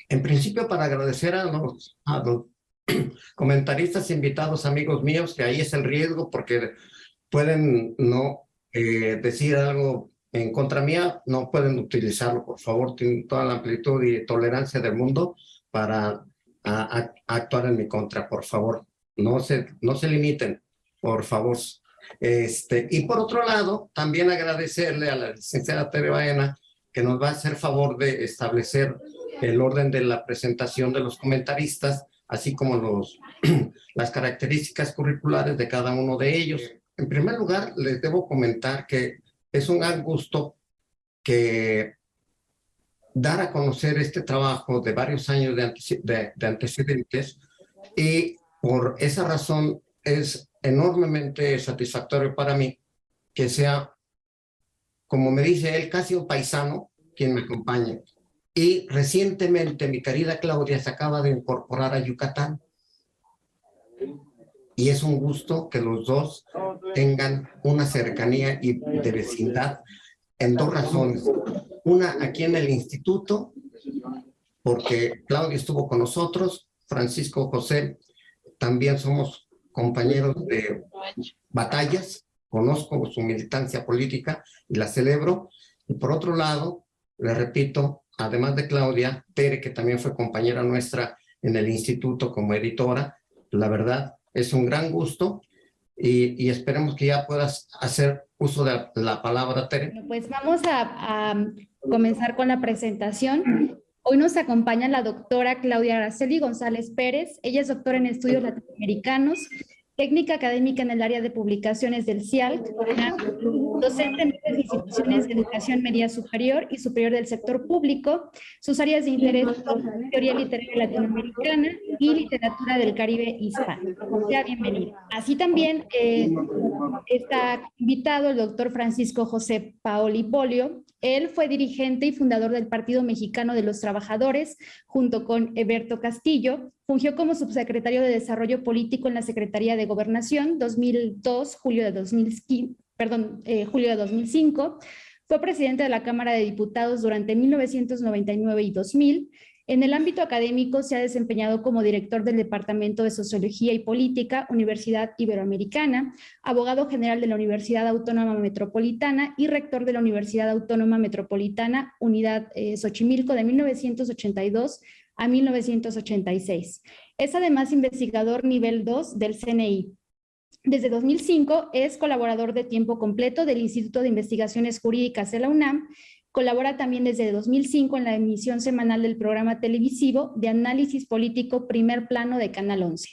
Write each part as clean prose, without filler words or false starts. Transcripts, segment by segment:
En principio, para agradecer a los comentaristas invitados, amigos míos, que ahí es el riesgo porque pueden no decir algo en contra mía, no pueden utilizarlo, por favor, tienen toda la amplitud y tolerancia del mundo para actuar en mi contra, por favor. No se limiten, por favor. Y por otro lado, también agradecerle a la licenciada Tere Baena, que nos va a hacer favor de establecer el orden de la presentación de los comentaristas, así como las características curriculares de cada uno de ellos. En primer lugar, les debo comentar que es un gran gusto que dar a conocer este trabajo de varios años de antecedentes, y por esa razón es enormemente satisfactorio para mí que sea, como me dice él, casi un paisano quien me acompañe. Y recientemente mi querida Claudia se acaba de incorporar a Yucatán y es un gusto que los dos tengan una cercanía y de vecindad en dos razones. Una, aquí en el instituto, porque Claudia estuvo con nosotros, Francisco José, también somos compañeros de batallas, conozco su militancia política y la celebro. Y por otro lado, le repito, además de Claudia, Tere, que también fue compañera nuestra en el instituto como editora, la verdad es un gran gusto y esperemos que ya puedas hacer uso de la palabra, Tere. Bueno, pues vamos a comenzar con la presentación. Hoy nos acompaña la doctora Claudia Araceli González Pérez. Ella es doctora en estudios latinoamericanos, técnica académica en el área de publicaciones del CIALC, docente en varias instituciones de educación media superior y superior del sector público. Sus áreas de interés son teoría literaria latinoamericana y literatura del Caribe hispano. Sea bienvenida. Así también está invitado el doctor Francisco José Paoli Polio. Él fue dirigente y fundador del Partido Mexicano de los Trabajadores, junto con Eberto Castillo. Fungió como subsecretario de Desarrollo Político en la Secretaría de Gobernación, 2002, julio de 2005. Fue presidente de la Cámara de Diputados durante 1999 y 2000. En el ámbito académico se ha desempeñado como director del Departamento de Sociología y Política, Universidad Iberoamericana, abogado general de la Universidad Autónoma Metropolitana y rector de la Universidad Autónoma Metropolitana, Unidad Xochimilco, de 1982 a 1986. Es además investigador nivel 2 del CNI. Desde 2005 es colaborador de tiempo completo del Instituto de Investigaciones Jurídicas de la UNAM. Colabora también desde 2005 en la emisión semanal del programa televisivo de análisis político Primer Plano de Canal 11.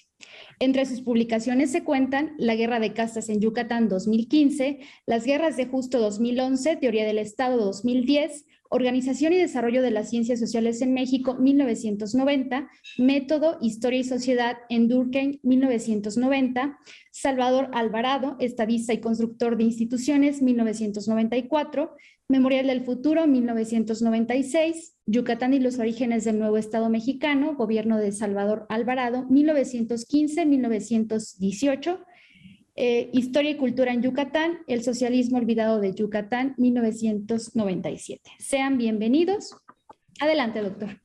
Entre sus publicaciones se cuentan La Guerra de Castas en Yucatán 2015, Las Guerras de Justo 2011, Teoría del Estado 2010, Organización y Desarrollo de las Ciencias Sociales en México 1990, Método, Historia y Sociedad en Durkheim 1990, Salvador Alvarado, Estadista y Constructor de Instituciones 1994, Memorial del Futuro 1996, Yucatán y los Orígenes del Nuevo Estado Mexicano, Gobierno de Salvador Alvarado 1915-1918, Historia y Cultura en Yucatán, El Socialismo Olvidado de Yucatán 1997. Sean bienvenidos. Adelante, doctor.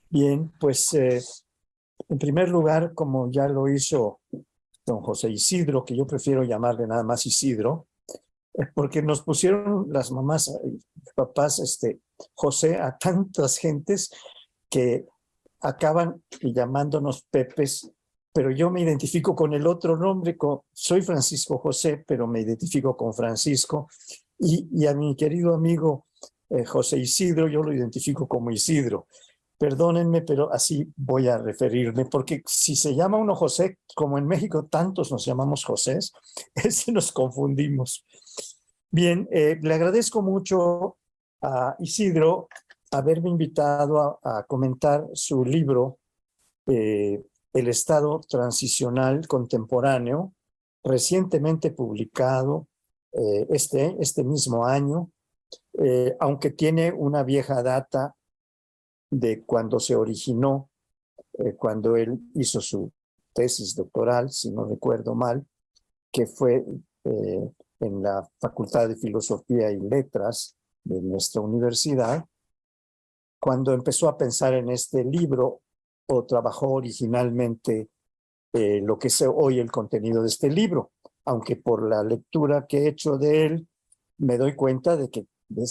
Bien, pues en primer lugar, como ya lo hizo don José Isidro, que yo prefiero llamarle nada más Isidro, porque nos pusieron las mamás y papás José a tantas gentes que acaban llamándonos Pepes, pero yo me identifico con el otro nombre, soy Francisco José, pero me identifico con Francisco, y a mi querido amigo José Isidro, yo lo identifico como Isidro. Perdónenme, pero así voy a referirme, porque si se llama uno José, como en México tantos nos llamamos Josés, nos confundimos. Bien, le agradezco mucho a Isidro haberme invitado a comentar su libro, El Estado Transicional Contemporáneo, recientemente publicado este mismo año, aunque tiene una vieja data de cuando se originó, cuando él hizo su tesis doctoral, si no recuerdo mal, que fue en la Facultad de Filosofía y Letras de nuestra universidad. cuando empezó a pensar en este libro o trabajó originalmente lo que es hoy el contenido de este libro, aunque por la lectura que he hecho de él me doy cuenta de que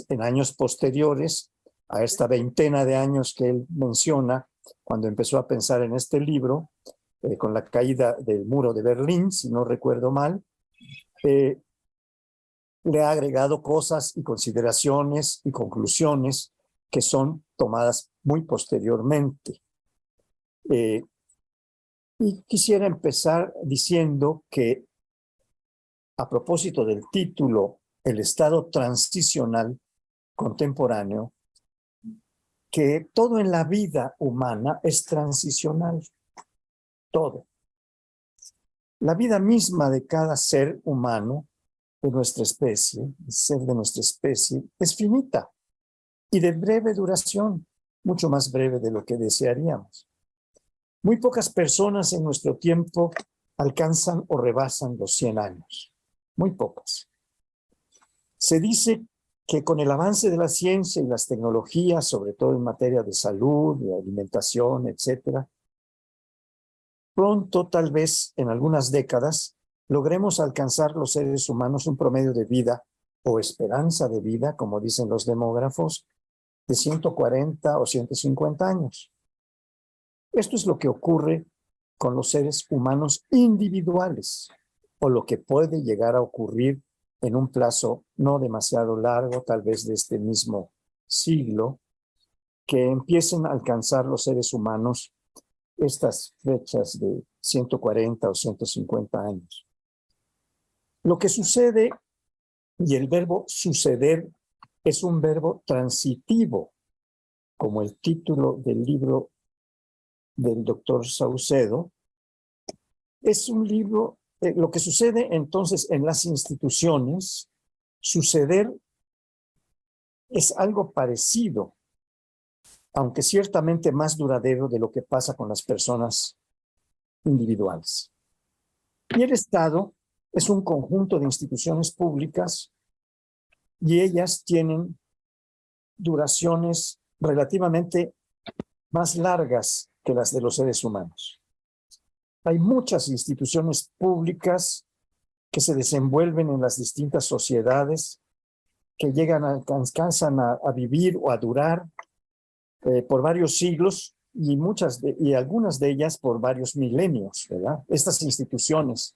en años posteriores a esta veintena de años que él menciona, cuando empezó a pensar en este libro, con la caída del muro de Berlín, si no recuerdo mal, le ha agregado cosas y consideraciones y conclusiones que son tomadas muy posteriormente. Y quisiera empezar diciendo que, a propósito del título, El Estado Transicional Contemporáneo, que todo en la vida humana es transicional, todo. La vida misma de cada ser humano, de nuestra especie, el ser de nuestra especie, es finita y de breve duración, mucho más breve de lo que desearíamos. Muy pocas personas en nuestro tiempo alcanzan o rebasan los 100 años, muy pocas. Se dice que con el avance de la ciencia y las tecnologías, sobre todo en materia de salud, de alimentación, etcétera, pronto, tal vez en algunas décadas, logremos alcanzar los seres humanos un promedio de vida o esperanza de vida, como dicen los demógrafos, de 140 o 150 años. Esto es lo que ocurre con los seres humanos individuales, o lo que puede llegar a ocurrir en un plazo no demasiado largo, tal vez de este mismo siglo, que empiecen a alcanzar los seres humanos estas fechas de 140 o 150 años. Lo que sucede, y el verbo suceder es un verbo transitivo, como el título del libro del doctor Saucedo, es un libro, lo que sucede entonces en las instituciones, suceder es algo parecido, aunque ciertamente más duradero de lo que pasa con las personas individuales. Y el Estado es un conjunto de instituciones públicas y ellas tienen duraciones relativamente más largas que las de los seres humanos. Hay muchas instituciones públicas que se desenvuelven en las distintas sociedades, que alcanzan a vivir o a durar por varios siglos y algunas de ellas por varios milenios, ¿verdad? Estas instituciones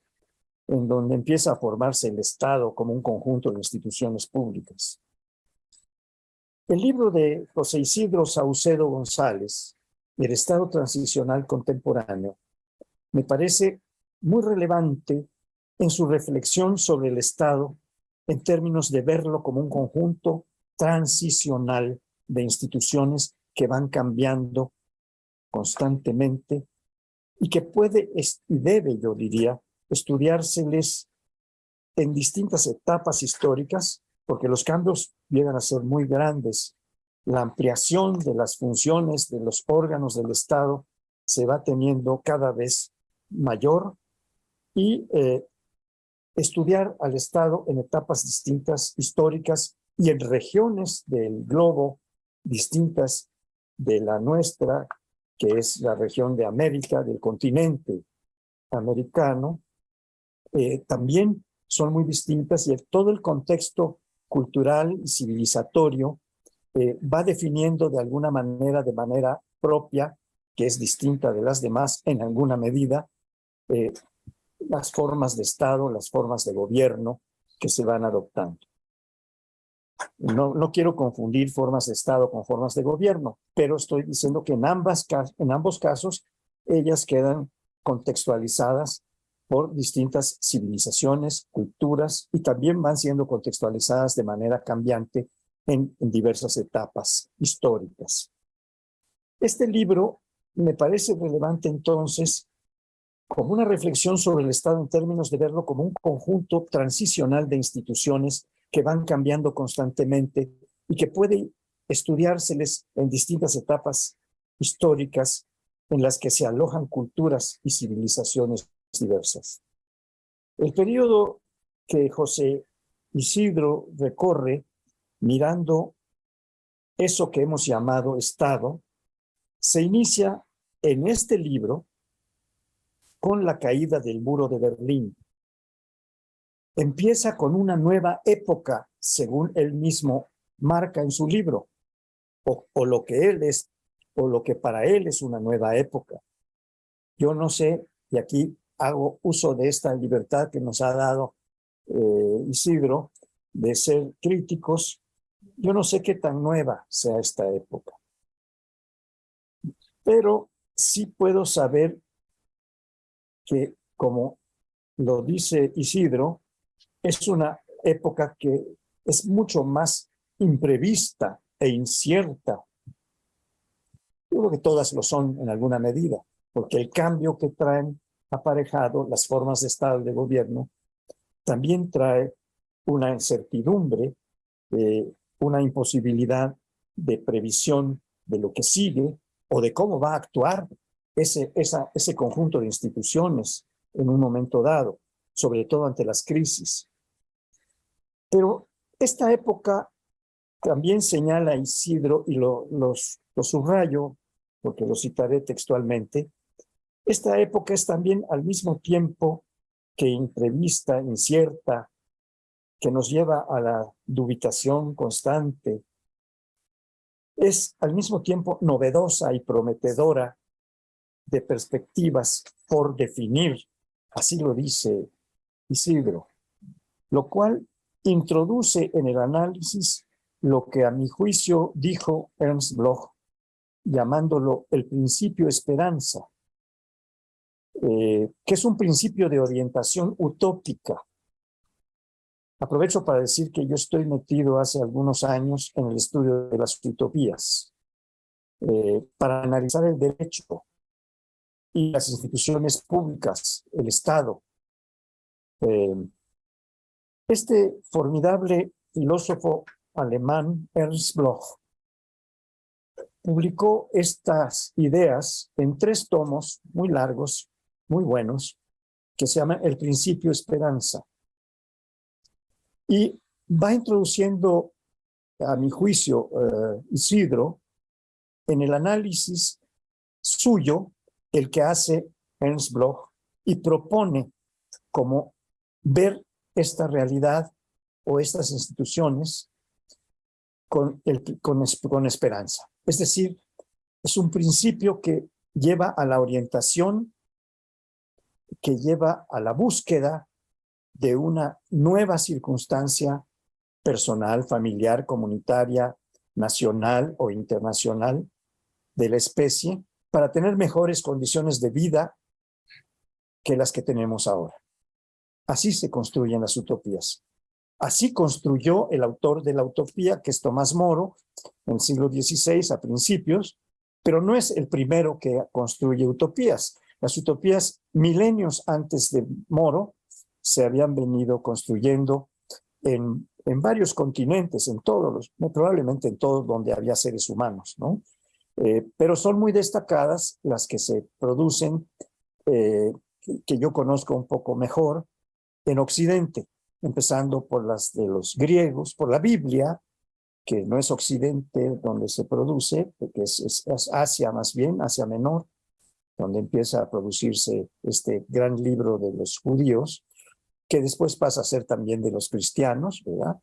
en donde empieza a formarse el Estado como un conjunto de instituciones públicas. El libro de José Isidro Saucedo González, El Estado Transicional Contemporáneo, me parece muy relevante en su reflexión sobre el Estado en términos de verlo como un conjunto transicional de instituciones que van cambiando constantemente y que puede y debe, yo diría, estudiárseles en distintas etapas históricas, porque los cambios llegan a ser muy grandes. La ampliación de las funciones de los órganos del Estado se va teniendo cada vez mayor y estudiar al Estado en etapas distintas históricas y en regiones del globo distintas de la nuestra, que es la región de América, del continente americano, también son muy distintas y todo el contexto cultural y civilizatorio va definiendo de alguna manera, de manera propia, que es distinta de las demás en alguna medida, las formas de Estado, las formas de gobierno que se van adoptando. No quiero confundir formas de Estado con formas de gobierno, pero estoy diciendo que en ambos casos ellas quedan contextualizadas por distintas civilizaciones, culturas, y también van siendo contextualizadas de manera cambiante en diversas etapas históricas. Este libro me parece relevante entonces como una reflexión sobre el Estado en términos de verlo como un conjunto transicional de instituciones que van cambiando constantemente y que puede estudiárseles en distintas etapas históricas en las que se alojan culturas y civilizaciones diversas. El periodo que José Isidro recorre mirando eso que hemos llamado Estado se inicia en este libro con la caída del muro de Berlín. Empieza con una nueva época, según él mismo marca en su libro, o lo que él es, o lo que para él es una nueva época. Yo no sé, y aquí hago uso de esta libertad que nos ha dado Isidro, de ser críticos. Yo no sé qué tan nueva sea esta época, pero sí puedo saber que, como lo dice Isidro, es una época que es mucho más imprevista e incierta. Yo creo que todas lo son en alguna medida, porque el cambio que traen aparejado las formas de Estado y de gobierno también trae una incertidumbre, una imposibilidad de previsión de lo que sigue o de cómo va a actuar ese conjunto de instituciones en un momento dado, sobre todo ante las crisis. Pero esta época también señala Isidro, y lo subrayo porque lo citaré textualmente, esta época es también al mismo tiempo que imprevista, incierta, que nos lleva a la dubitación constante, es al mismo tiempo novedosa y prometedora de perspectivas por definir, así lo dice Isidro, lo cual introduce en el análisis lo que a mi juicio dijo Ernst Bloch, llamándolo el principio esperanza, que es un principio de orientación utópica. Aprovecho para decir que yo estoy metido hace algunos años en el estudio de las utopías, para analizar el derecho y las instituciones públicas, el Estado. Este formidable filósofo alemán, Ernst Bloch, publicó estas ideas en 3 tomos muy largos, muy buenos, que se llaman El principio esperanza. Y va introduciendo, a mi juicio, Isidro, en el análisis suyo, el que hace Ernst Bloch, y propone como ver esta realidad o estas instituciones con esperanza. Es decir, es un principio que lleva a la orientación, que lleva a la búsqueda de una nueva circunstancia personal, familiar, comunitaria, nacional o internacional de la especie para tener mejores condiciones de vida que las que tenemos ahora. Así se construyen las utopías. Así construyó el autor de la utopía, que es Tomás Moro, en el siglo XVI a principios, pero no es el primero que construye utopías. Las utopías, milenios antes de Moro, se habían venido construyendo en varios continentes, en todos probablemente en todos donde había seres humanos, ¿no? Pero son muy destacadas las que se producen, que yo conozco un poco mejor, en Occidente, empezando por las de los griegos, por la Biblia, que no es Occidente donde se produce, porque es Asia más bien, Asia Menor, donde empieza a producirse este gran libro de los judíos, que después pasa a ser también de los cristianos, ¿verdad?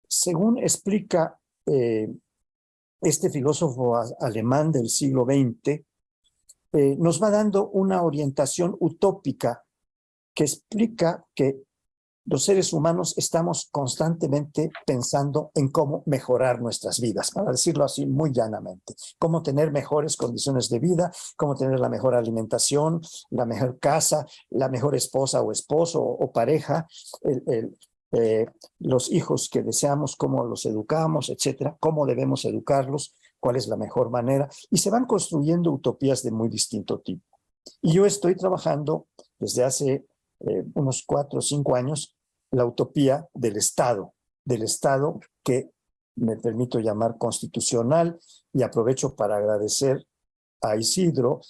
Según explica este filósofo alemán del siglo XX, nos va dando una orientación utópica que explica que los seres humanos estamos constantemente pensando en cómo mejorar nuestras vidas, para decirlo así muy llanamente, cómo tener mejores condiciones de vida, cómo tener la mejor alimentación, la mejor casa, la mejor esposa o esposo o pareja, los hijos que deseamos, cómo los educamos, etcétera, cómo debemos educarlos, cuál es la mejor manera, y se van construyendo utopías de muy distinto tipo. Y yo estoy trabajando desde hace unos 4 o 5 años, la utopía del Estado que me permito llamar constitucional, y aprovecho para agradecer a Isidro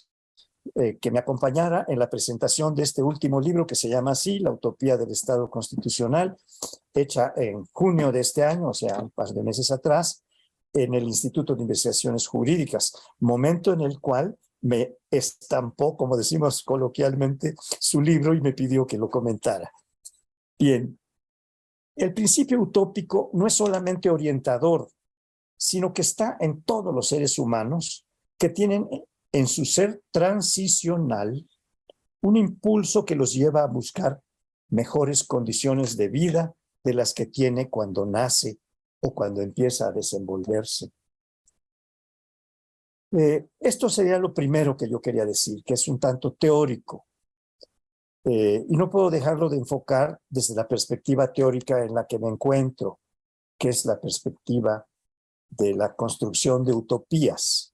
que me acompañara en la presentación de este último libro que se llama así, La Utopía del Estado Constitucional, hecha en junio de este año, o sea, un par de meses atrás, en el Instituto de Investigaciones Jurídicas, momento en el cual me estampó, como decimos coloquialmente, su libro y me pidió que lo comentara. Bien, el principio utópico no es solamente orientador, sino que está en todos los seres humanos que tienen en su ser transicional un impulso que los lleva a buscar mejores condiciones de vida de las que tiene cuando nace o cuando empieza a desenvolverse. Esto sería lo primero que yo quería decir, que es un tanto teórico. Y no puedo dejarlo de enfocar desde la perspectiva teórica en la que me encuentro, que es la perspectiva de la construcción de utopías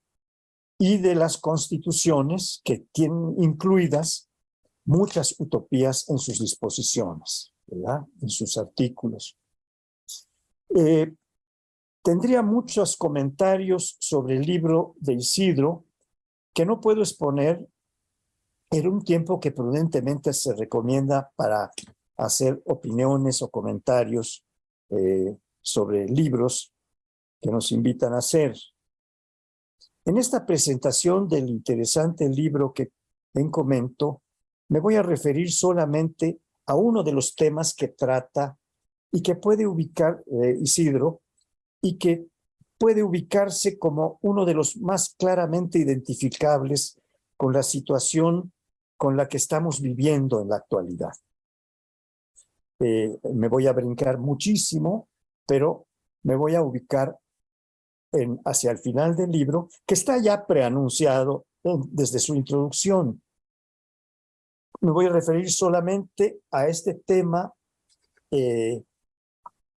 y de las constituciones que tienen incluidas muchas utopías en sus disposiciones, ¿verdad? En sus artículos. Tendría muchos comentarios sobre el libro de Isidro que no puedo exponer en un tiempo que prudentemente se recomienda para hacer opiniones o comentarios sobre libros que nos invitan a hacer. En esta presentación del interesante libro que ven comento, me voy a referir solamente a uno de los temas que trata y que puede ubicar Isidro y que puede ubicarse como uno de los más claramente identificables con la situación con la que estamos viviendo en la actualidad. Me voy a brincar muchísimo, pero me voy a ubicar hacia el final del libro, que está ya preanunciado desde su introducción. Me voy a referir solamente a este tema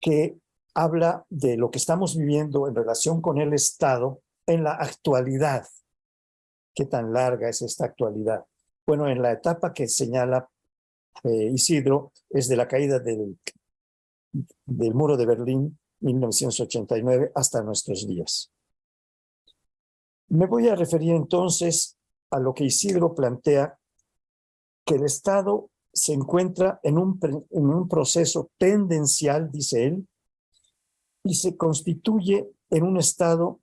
que habla de lo que estamos viviendo en relación con el Estado en la actualidad. ¿Qué tan larga es esta actualidad? Bueno, en la etapa que señala Isidro es de la caída del muro de Berlín, 1989, hasta nuestros días. Me voy a referir entonces a lo que Isidro plantea, que el Estado se encuentra en un proceso tendencial, dice él, y se constituye en un Estado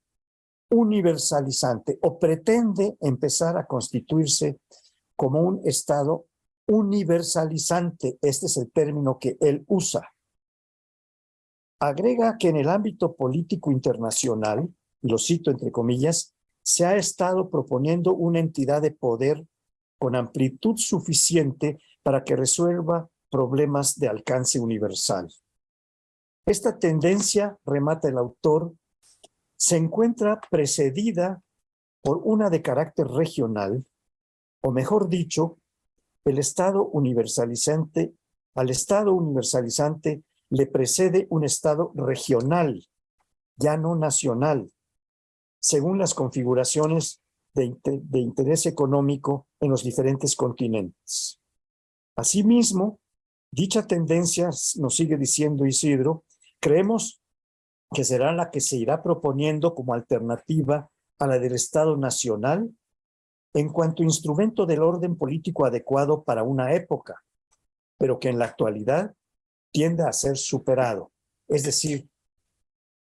universalizante, o pretende empezar a constituirse como un Estado universalizante. Este es el término que él usa. Agrega que en el ámbito político internacional, y lo cito entre comillas, se ha estado proponiendo una entidad de poder con amplitud suficiente para que resuelva problemas de alcance universal. Esta tendencia, remata el autor, se encuentra precedida por una de carácter regional, o mejor dicho, al Estado universalizante le precede un Estado regional, ya no nacional, según las configuraciones de interés económico en los diferentes continentes. Asimismo, dicha tendencia, nos sigue diciendo Isidro, creemos que será la que se irá proponiendo como alternativa a la del Estado nacional en cuanto instrumento del orden político adecuado para una época, pero que en la actualidad tiende a ser superado. Es decir,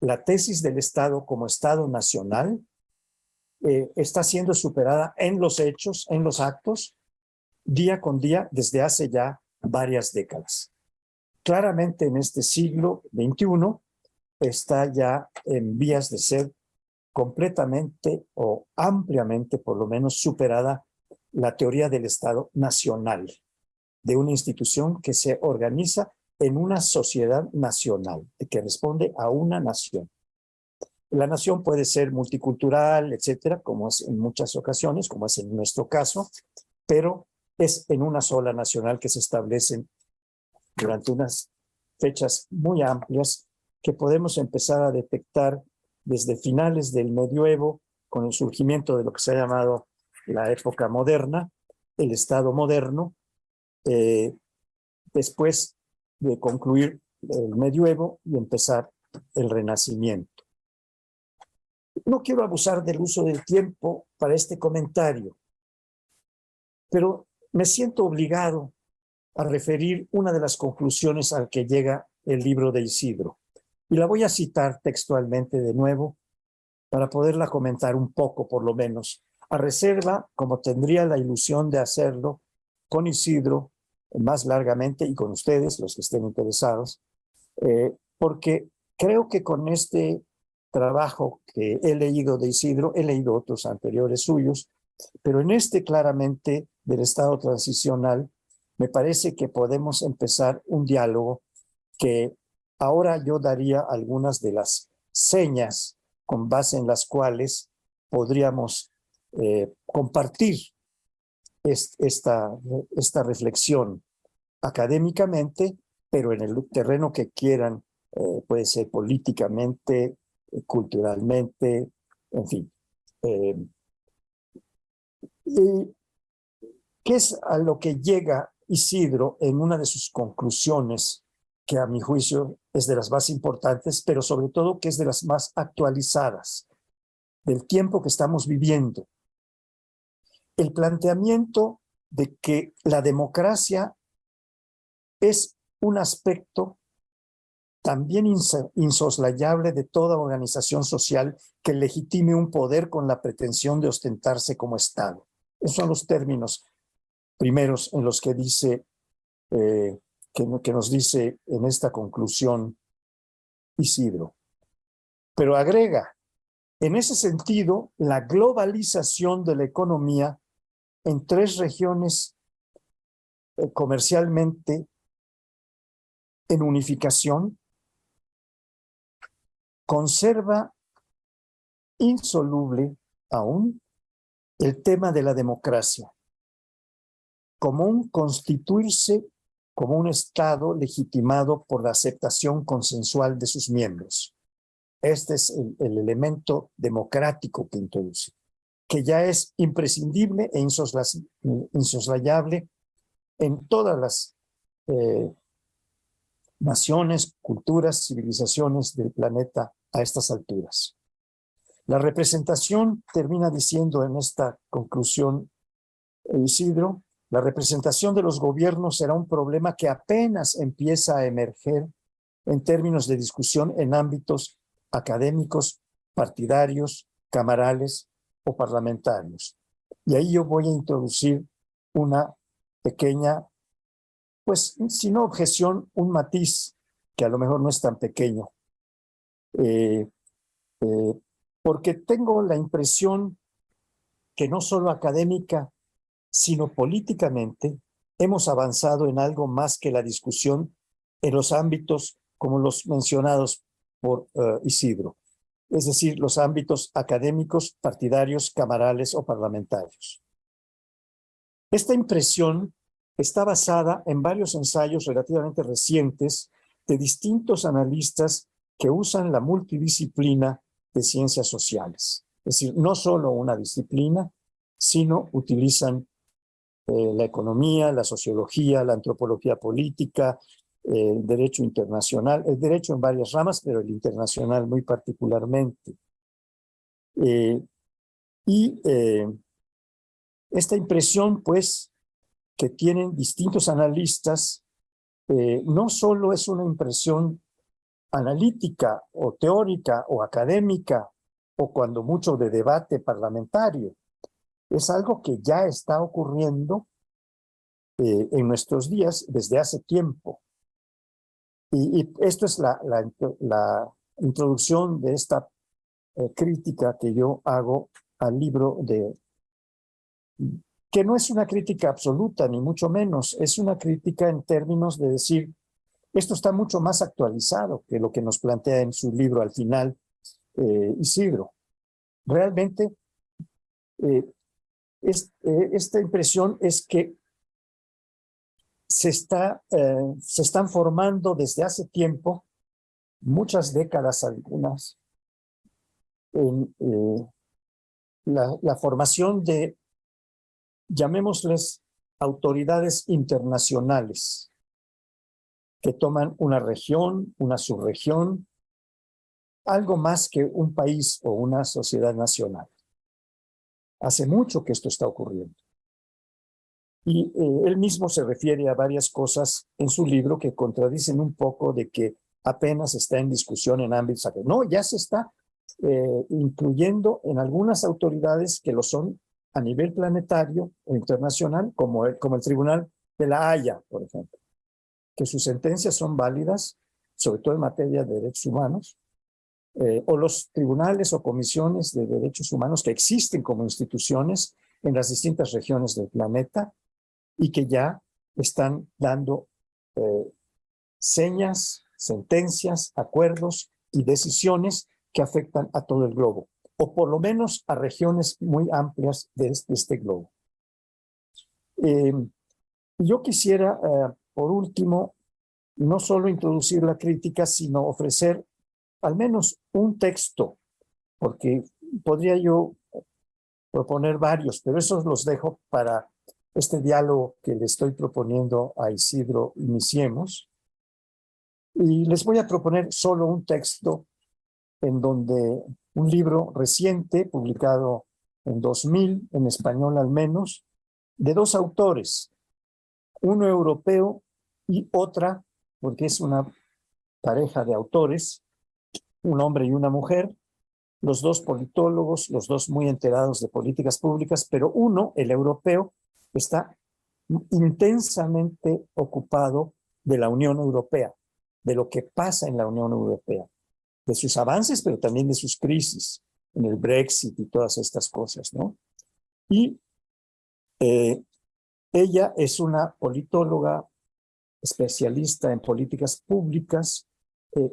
la tesis del Estado como Estado nacional está siendo superada en los hechos, en los actos, día con día desde hace ya varias décadas. Claramente en este siglo XXI está ya en vías de ser completamente o ampliamente, por lo menos, superada la teoría del Estado nacional, de una institución que se organiza en una sociedad nacional, que responde a una nación. La nación puede ser multicultural, etcétera, como es en muchas ocasiones, como es en nuestro caso, pero es en una sola nacional que se establecen durante unas fechas muy amplias que podemos empezar a detectar desde finales del medioevo, con el surgimiento de lo que se ha llamado la época moderna, el Estado moderno, después de concluir el medioevo y empezar el Renacimiento. No quiero abusar del uso del tiempo para este comentario. pero me siento obligado a referir una de las conclusiones al que llega el libro de Isidro. Y la voy a citar textualmente de nuevo para poderla comentar un poco, por lo menos, a reserva, como tendría la ilusión de hacerlo con Isidro más largamente y con ustedes, los que estén interesados, porque creo que con este trabajo que he leído de Isidro, he leído otros anteriores suyos, pero en este claramente del estado transicional, me parece que podemos empezar un diálogo que ahora yo daría algunas de las señas con base en las cuales podríamos compartir esta reflexión académicamente, pero en el terreno que quieran, puede ser políticamente, culturalmente, en fin. ¿Y qué es a lo que llega Isidro en una de sus conclusiones, que a mi juicio es de las más importantes, pero sobre todo que es de las más actualizadas del tiempo que estamos viviendo? El planteamiento de que la democracia es un aspecto también insoslayable de toda organización social que legitime un poder con la pretensión de ostentarse como Estado. Esos son los términos primeros en los que dice, que nos dice en esta conclusión Isidro. Pero agrega, en ese sentido, la globalización de la economía en 3 regiones comercialmente en unificación conserva insoluble aún el tema de la democracia como un constituirse como un Estado legitimado por la aceptación consensual de sus miembros. Este es el elemento democrático que introduce, que ya es imprescindible e insoslayable en todas las naciones, culturas, civilizaciones del planeta a estas alturas. La representación, termina diciendo en esta conclusión Isidro, la representación de los gobiernos será un problema que apenas empieza a emerger en términos de discusión en ámbitos académicos, partidarios, camarales o parlamentarios. Y ahí yo voy a introducir una pequeña, pues, si no objeción, un matiz que a lo mejor no es tan pequeño. Porque tengo la impresión que no solo académica, sino políticamente, hemos avanzado en algo más que la discusión en los ámbitos como los mencionados por Isidro, es decir, los ámbitos académicos, partidarios, camarales o parlamentarios. Esta impresión está basada en varios ensayos relativamente recientes de distintos analistas que usan la multidisciplina de ciencias sociales. Es decir, no solo una disciplina, sino utilizan la economía, la sociología, la antropología política, el derecho internacional, el derecho en varias ramas, pero el internacional muy particularmente. Esta impresión, pues, que tienen distintos analistas, no solo es una impresión analítica o teórica o académica o cuando mucho de debate parlamentario, es algo que ya está ocurriendo en nuestros días desde hace tiempo. Y esto es la introducción de esta crítica que yo hago al libro que no es una crítica absoluta, ni mucho menos, es una crítica en términos de decir, esto está mucho más actualizado que lo que nos plantea en su libro al final Isidro. Realmente, esta impresión es que se están formando desde hace tiempo, muchas décadas algunas, la formación de, llamémosles, autoridades internacionales que toman una región, una subregión, algo más que un país o una sociedad nacional. Hace mucho que esto está ocurriendo. Y él mismo se refiere a varias cosas en su libro que contradicen un poco de que apenas está en discusión en ámbitos académicos. No, ya se está incluyendo en algunas autoridades que lo son a nivel planetario o internacional, como el Tribunal de la Haya, por ejemplo, que sus sentencias son válidas, sobre todo en materia de derechos humanos, o los tribunales o comisiones de derechos humanos que existen como instituciones en las distintas regiones del planeta y que ya están dando señas, sentencias, acuerdos y decisiones que afectan a todo el globo, o por lo menos a regiones muy amplias de este globo. Yo quisiera, por último, no solo introducir la crítica, sino ofrecer al menos un texto, porque podría yo proponer varios, pero esos los dejo para este diálogo que le estoy proponiendo a Isidro iniciemos. Y les voy a proponer solo un texto en donde un libro reciente, publicado en 2000, en español al menos, de dos autores, uno europeo y otra, porque es una pareja de autores, un hombre y una mujer, los dos politólogos, los dos muy enterados de políticas públicas, pero uno, el europeo, está intensamente ocupado de la Unión Europea, de lo que pasa en la Unión Europea, de sus avances, pero también de sus crisis, en el Brexit y todas estas cosas, ¿no? Y ella es una politóloga especialista en políticas públicas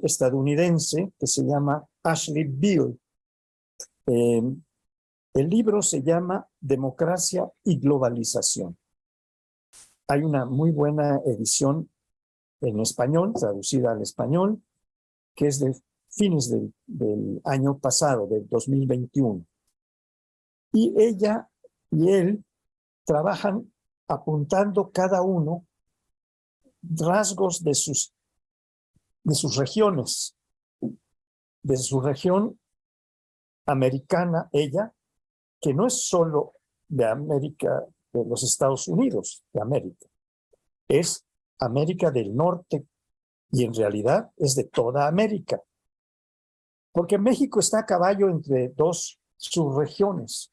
estadounidense que se llama Ashley Beall. El libro se llama Democracia y Globalización. Hay una muy buena edición en español, traducida al español, que es de fines del año pasado, del 2021. Y ella y él trabajan apuntando cada uno rasgos de sus regiones, de su región americana, ella, que no es solo de América, de los Estados Unidos de América, es América del Norte y en realidad es de toda América. Porque México está a caballo entre dos subregiones.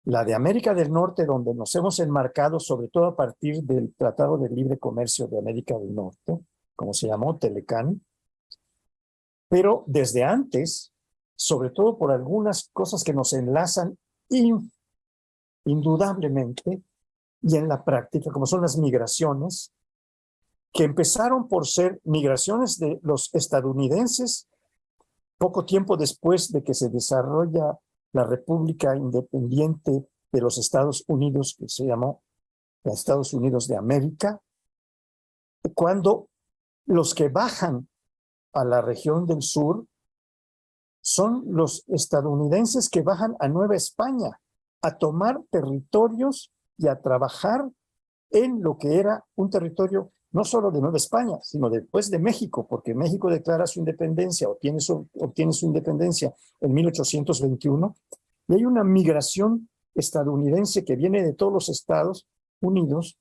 La de América del Norte, donde nos hemos enmarcado, sobre todo a partir del Tratado de Libre Comercio de América del Norte, como se llamó Telecán, pero desde antes, sobre todo por algunas cosas que nos enlazan indudablemente y en la práctica, como son las migraciones, que empezaron por ser migraciones de los estadounidenses poco tiempo después de que se desarrolla la República Independiente de los Estados Unidos, que se llamó Estados Unidos de América, cuando los que bajan a la región del sur son los estadounidenses que bajan a Nueva España a tomar territorios y a trabajar en lo que era un territorio no solo de Nueva España, sino después de México, porque México declara su independencia, obtiene su independencia en 1821, y hay una migración estadounidense que viene de todos los Estados Unidos,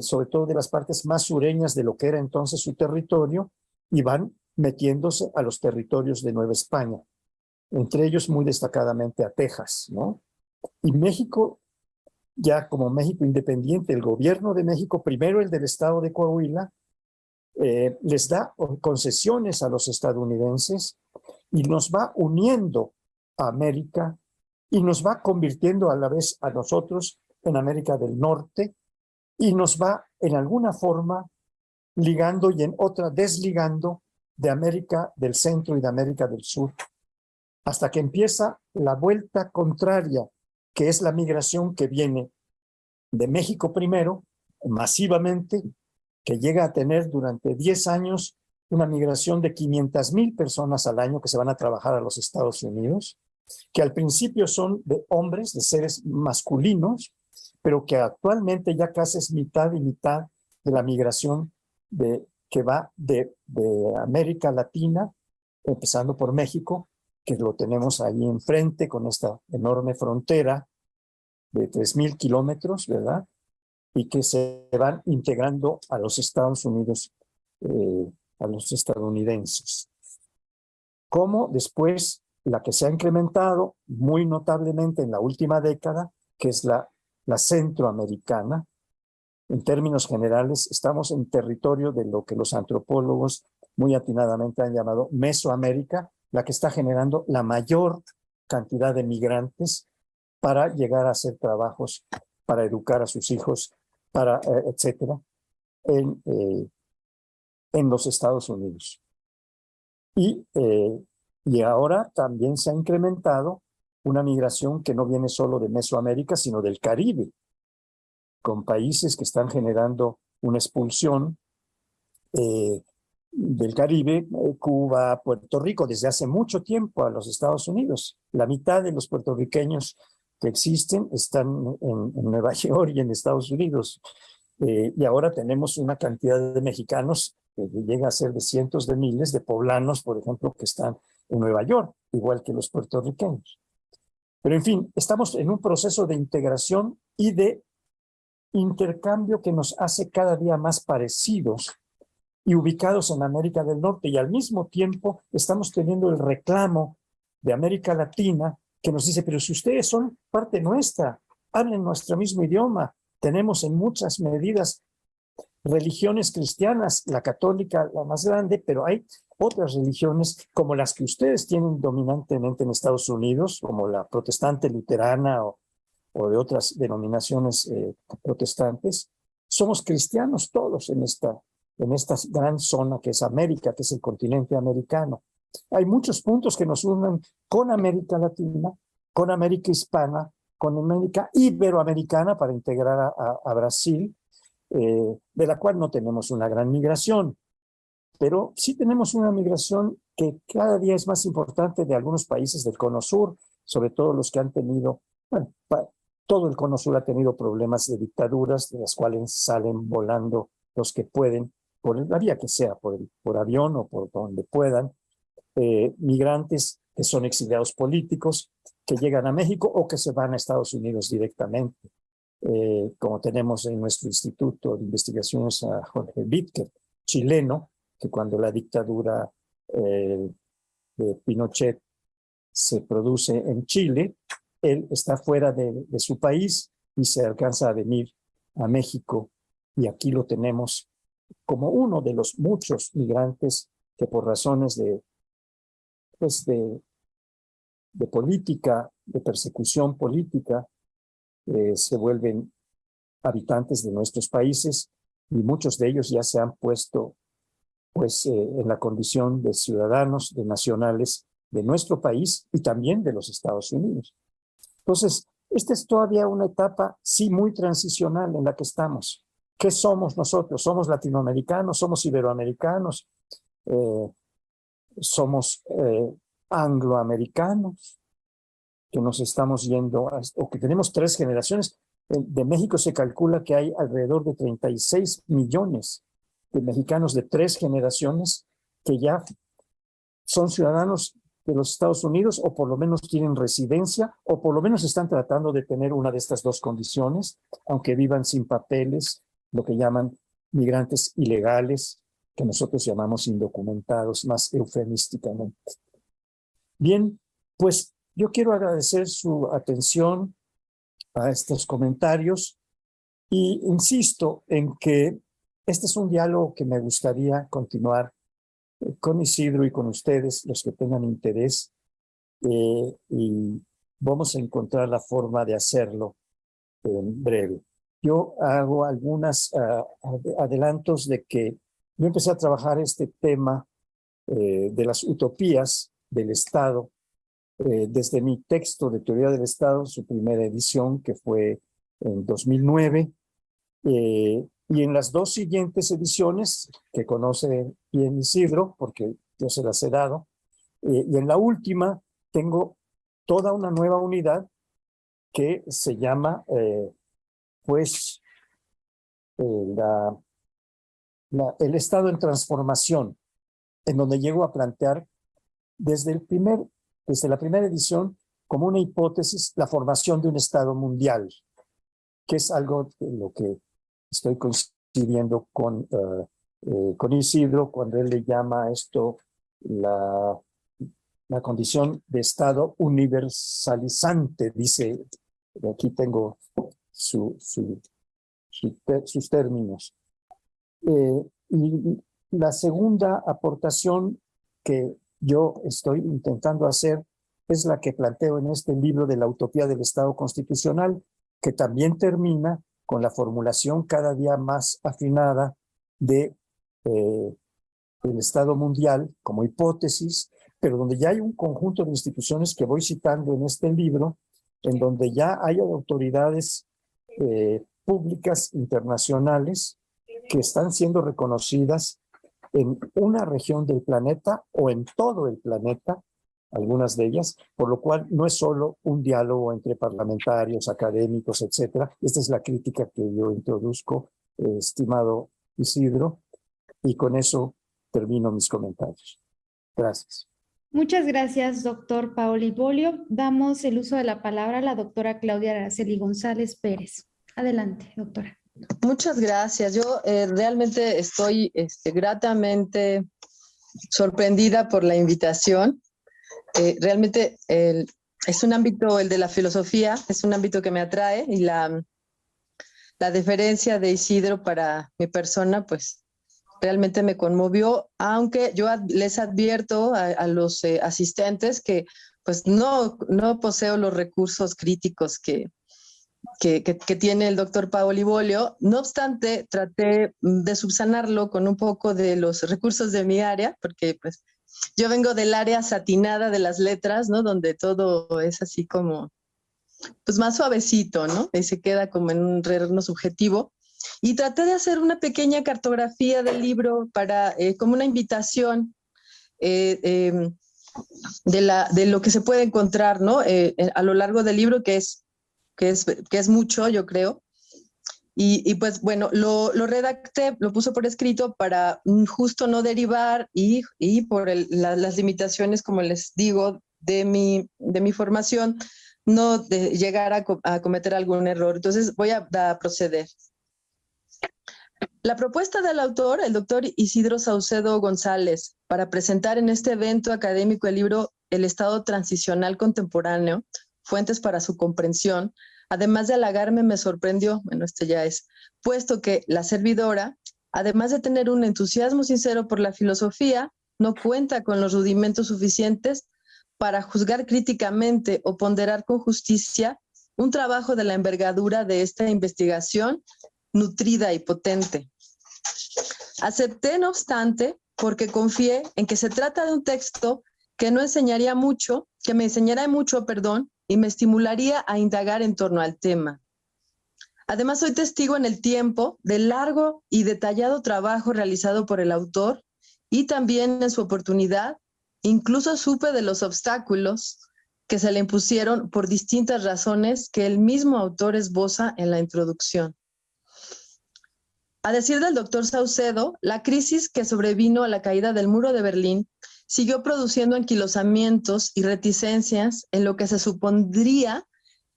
sobre todo de las partes más sureñas de lo que era entonces su territorio, y van metiéndose a los territorios de Nueva España, entre ellos muy destacadamente a Texas, ¿no? Y México, ya como México independiente, el gobierno de México, primero el del estado de Coahuila, les da concesiones a los estadounidenses y nos va uniendo a América y nos va convirtiendo a la vez a nosotros en América del Norte y nos va en alguna forma ligando y en otra desligando de América del Centro y de América del Sur, hasta que empieza la vuelta contraria, que es la migración que viene de México primero, masivamente, que llega a tener durante 10 años una migración de 500,000 personas al año que se van a trabajar a los Estados Unidos, que al principio son de hombres, de seres masculinos, pero que actualmente ya casi es mitad y mitad de la migración que va de América Latina, empezando por México, que lo tenemos ahí enfrente con esta enorme frontera de 3,000 kilómetros, ¿verdad? y que se van integrando a los Estados Unidos, a los estadounidenses. Como después la que se ha incrementado muy notablemente en la última década, que es la centroamericana. En términos generales, estamos en territorio de lo que los antropólogos muy atinadamente han llamado Mesoamérica, la que está generando la mayor cantidad de migrantes para llegar a hacer trabajos, para educar a sus hijos, para etcétera, en los Estados Unidos. Y ahora también se ha incrementado una migración que no viene solo de Mesoamérica, sino del Caribe, con países que están generando una expulsión del Caribe, Cuba, Puerto Rico, desde hace mucho tiempo a los Estados Unidos. La mitad de los puertorriqueños que existen están en Nueva York y en Estados Unidos. Y ahora tenemos una cantidad de mexicanos que llega a ser de cientos de miles de poblanos, por ejemplo, que están en Nueva York, igual que los puertorriqueños. Pero en fin, estamos en un proceso de integración y de intercambio que nos hace cada día más parecidos y ubicados en América del Norte, y al mismo tiempo estamos teniendo el reclamo de América Latina que nos dice, pero si ustedes son parte nuestra, hablen nuestro mismo idioma, tenemos en muchas medidas religiones cristianas, la católica la más grande, pero hay otras religiones como las que ustedes tienen dominantemente en Estados Unidos, como la protestante luterana o de otras denominaciones protestantes. Somos cristianos todos en esta gran zona que es América, que es el continente americano. Hay muchos puntos que nos unen con América Latina, con América Hispana, con América Iberoamericana para integrar a Brasil, de la cual no tenemos una gran migración, pero sí tenemos una migración que cada día es más importante de algunos países del Cono Sur, sobre todo los que han tenido, bueno, todo el Cono Sur ha tenido problemas de dictaduras, de las cuales salen volando los que pueden, por la vía que sea, por avión o por donde puedan, migrantes que son exiliados políticos, que llegan a México o que se van a Estados Unidos directamente. Como tenemos en nuestro Instituto de Investigaciones a Jorge Wittker, chileno, que cuando la dictadura de Pinochet se produce en Chile, él está fuera de su país y se alcanza a venir a México, y aquí lo tenemos como uno de los muchos migrantes que por razones de política, de persecución política, se vuelven habitantes de nuestros países, y muchos de ellos ya se han puesto en la condición de ciudadanos, de nacionales de nuestro país y también de los Estados Unidos. Entonces, esta es todavía una etapa, sí, muy transicional en la que estamos. ¿Qué somos nosotros? ¿Somos latinoamericanos? ¿Somos iberoamericanos? ¿Somos angloamericanos? Que nos estamos yendo, o que tenemos 3 generaciones. De México se calcula que hay alrededor de 36 millones de mexicanos de 3 generaciones que ya son ciudadanos de los Estados Unidos, o por lo menos tienen residencia, o por lo menos están tratando de tener una de estas 2 condiciones, aunque vivan sin papeles, lo que llaman migrantes ilegales, que nosotros llamamos indocumentados, más eufemísticamente. Bien, pues yo quiero agradecer su atención a estos comentarios y insisto en que este es un diálogo que me gustaría continuar con Isidro y con ustedes, los que tengan interés, y vamos a encontrar la forma de hacerlo en breve. Yo hago algunos adelantos de que yo empecé a trabajar este tema de las utopías del Estado desde mi texto de Teoría del Estado, su primera edición, que fue en 2009, y en las 2 siguientes ediciones, que conoce bien Isidro, porque yo se las he dado, y en la última tengo toda una nueva unidad que se llama, el Estado en transformación, en donde llego a plantear desde la primera edición como una hipótesis la formación de un Estado mundial, que es algo de lo que estoy coincidiendo con Isidro cuando él le llama a esto la condición de Estado universalizante, dice, aquí tengo sus términos. Y la segunda aportación que yo estoy intentando hacer es la que planteo en este libro de la utopía del Estado constitucional, que también termina con la formulación cada día más afinada del Estado mundial como hipótesis, pero donde ya hay un conjunto de instituciones que voy citando en este libro, en donde ya hay autoridades públicas internacionales que están siendo reconocidas en una región del planeta o en todo el planeta, algunas de ellas, por lo cual no es solo un diálogo entre parlamentarios, académicos, etcétera. Esta es la crítica que yo introduzco, estimado Isidro, y con eso termino mis comentarios. Gracias. Muchas gracias, doctor Paoli Bolio. Damos el uso de la palabra a la doctora Claudia Araceli González Pérez. Adelante, doctora. Muchas gracias. Yo realmente estoy gratamente sorprendida por la invitación. Realmente es un ámbito, el de la filosofía, es un ámbito que me atrae, y la deferencia de Isidro para mi persona, pues realmente me conmovió, aunque yo les advierto a los asistentes que pues no poseo los recursos críticos que tiene el doctor Paoli Bolio. No obstante, traté de subsanarlo con un poco de los recursos de mi área, porque pues yo vengo del área satinada de las letras, ¿no? Donde todo es así como, pues más suavecito, ¿no? Y se queda como en un terreno subjetivo. Y traté de hacer una pequeña cartografía del libro para, como una invitación de lo que se puede encontrar, ¿no? A lo largo del libro, que es mucho, yo creo. Y pues bueno, lo redacté, lo puse por escrito para justo no derivar y por las limitaciones, como les digo, de mi formación, no de llegar a cometer algún error. Entonces voy a proceder. La propuesta del autor, el doctor Isidro Saucedo González, para presentar en este evento académico el libro El Estado Transicional Contemporáneo, Fuentes para su comprensión, además de halagarme, me sorprendió, bueno, ya es, puesto que la servidora, además de tener un entusiasmo sincero por la filosofía, no cuenta con los rudimentos suficientes para juzgar críticamente o ponderar con justicia un trabajo de la envergadura de esta investigación nutrida y potente. Acepté, no obstante, porque confié en que se trata de un texto que me enseñaría mucho, y me estimularía a indagar en torno al tema. Además, soy testigo en el tiempo del largo y detallado trabajo realizado por el autor, y también en su oportunidad, incluso supe de los obstáculos que se le impusieron por distintas razones que el mismo autor esboza en la introducción. A decir del doctor Saucedo, la crisis que sobrevino a la caída del muro de Berlín siguió produciendo anquilosamientos y reticencias en lo que se supondría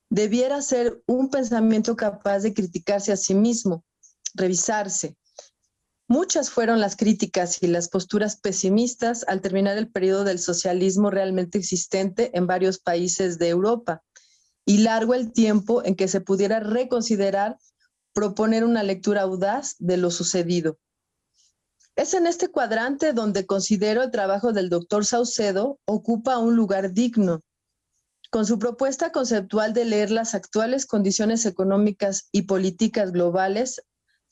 debiera ser un pensamiento capaz de criticarse a sí mismo, revisarse. Muchas fueron las críticas y las posturas pesimistas al terminar el periodo del socialismo realmente existente en varios países de Europa, y largo el tiempo en que se pudiera reconsiderar proponer una lectura audaz de lo sucedido. Es en este cuadrante donde considero el trabajo del doctor Saucedo ocupa un lugar digno. Con su propuesta conceptual de leer las actuales condiciones económicas y políticas globales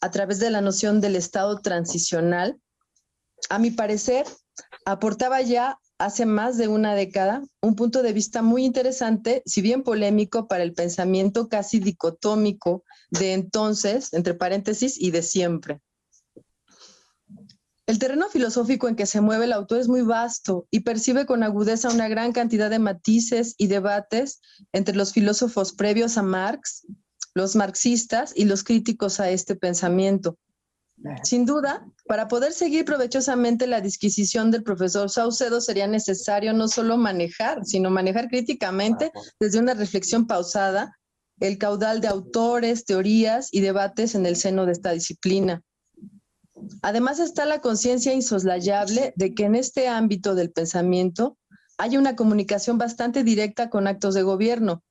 a través de la noción del Estado transicional, a mi parecer, aportaba ya hace más de una década un punto de vista muy interesante, si bien polémico para el pensamiento casi dicotómico de entonces, entre paréntesis, y de siempre. El terreno filosófico en que se mueve el autor es muy vasto y percibe con agudeza una gran cantidad de matices y debates entre los filósofos previos a Marx, los marxistas y los críticos a este pensamiento. Sin duda, para poder seguir provechosamente la disquisición del profesor Saucedo sería necesario no solo manejar, sino manejar críticamente desde una reflexión pausada el caudal de autores, teorías y debates en el seno de esta disciplina. Además está la conciencia insoslayable de que en este ámbito del pensamiento hay una comunicación bastante directa con actos de gobierno,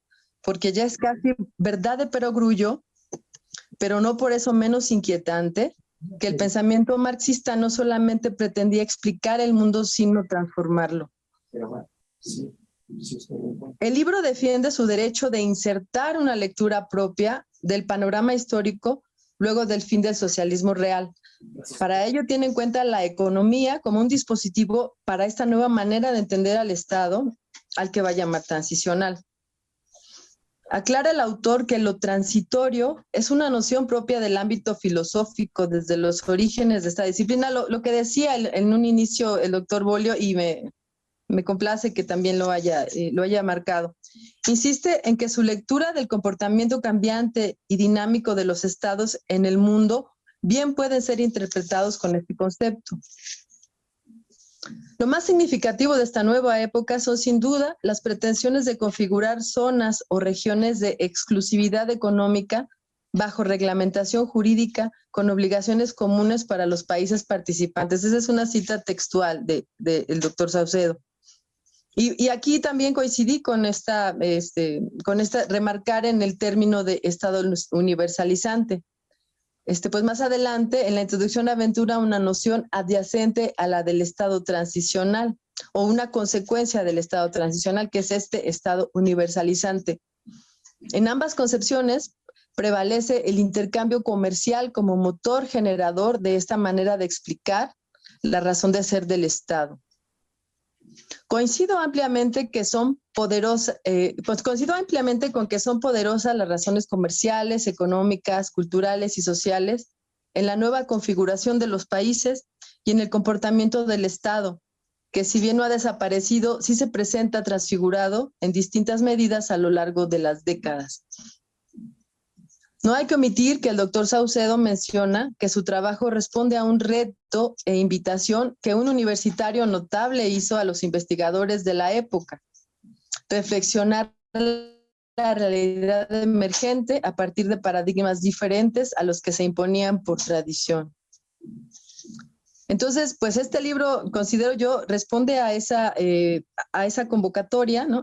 porque ya es casi verdad de perogrullo, pero no por eso menos inquietante, que el pensamiento marxista no solamente pretendía explicar el mundo, sino transformarlo. El libro defiende su derecho de insertar una lectura propia del panorama histórico luego del fin del socialismo real. Para ello tiene en cuenta la economía como un dispositivo para esta nueva manera de entender al Estado, al que va a llamar transicional. Aclara el autor que lo transitorio es una noción propia del ámbito filosófico desde los orígenes de esta disciplina, lo que decía en un inicio el doctor Bolio, y me complace que también lo haya marcado. Insiste en que su lectura del comportamiento cambiante y dinámico de los estados en el mundo bien pueden ser interpretados con este concepto. Lo más significativo de esta nueva época son sin duda las pretensiones de configurar zonas o regiones de exclusividad económica bajo reglamentación jurídica con obligaciones comunes para los países participantes. Esa es una cita textual del doctor Saucedo. Y aquí también coincidí con esta remarcar en el término de Estado universalizante. Pues más adelante, en la introducción aventura una noción adyacente a la del Estado transicional o una consecuencia del Estado transicional, que es este Estado universalizante. En ambas concepciones prevalece el intercambio comercial como motor generador de esta manera de explicar la razón de ser del Estado. Coincido ampliamente con que son poderosas las razones comerciales, económicas, culturales y sociales en la nueva configuración de los países y en el comportamiento del Estado, que si bien no ha desaparecido, sí se presenta transfigurado en distintas medidas a lo largo de las décadas. No hay que omitir que el doctor Saucedo menciona que su trabajo responde a un reto e invitación que un universitario notable hizo a los investigadores de la época: reflexionar la realidad emergente a partir de paradigmas diferentes a los que se imponían por tradición. Entonces, pues este libro, considero yo, responde a esa convocatoria, ¿no?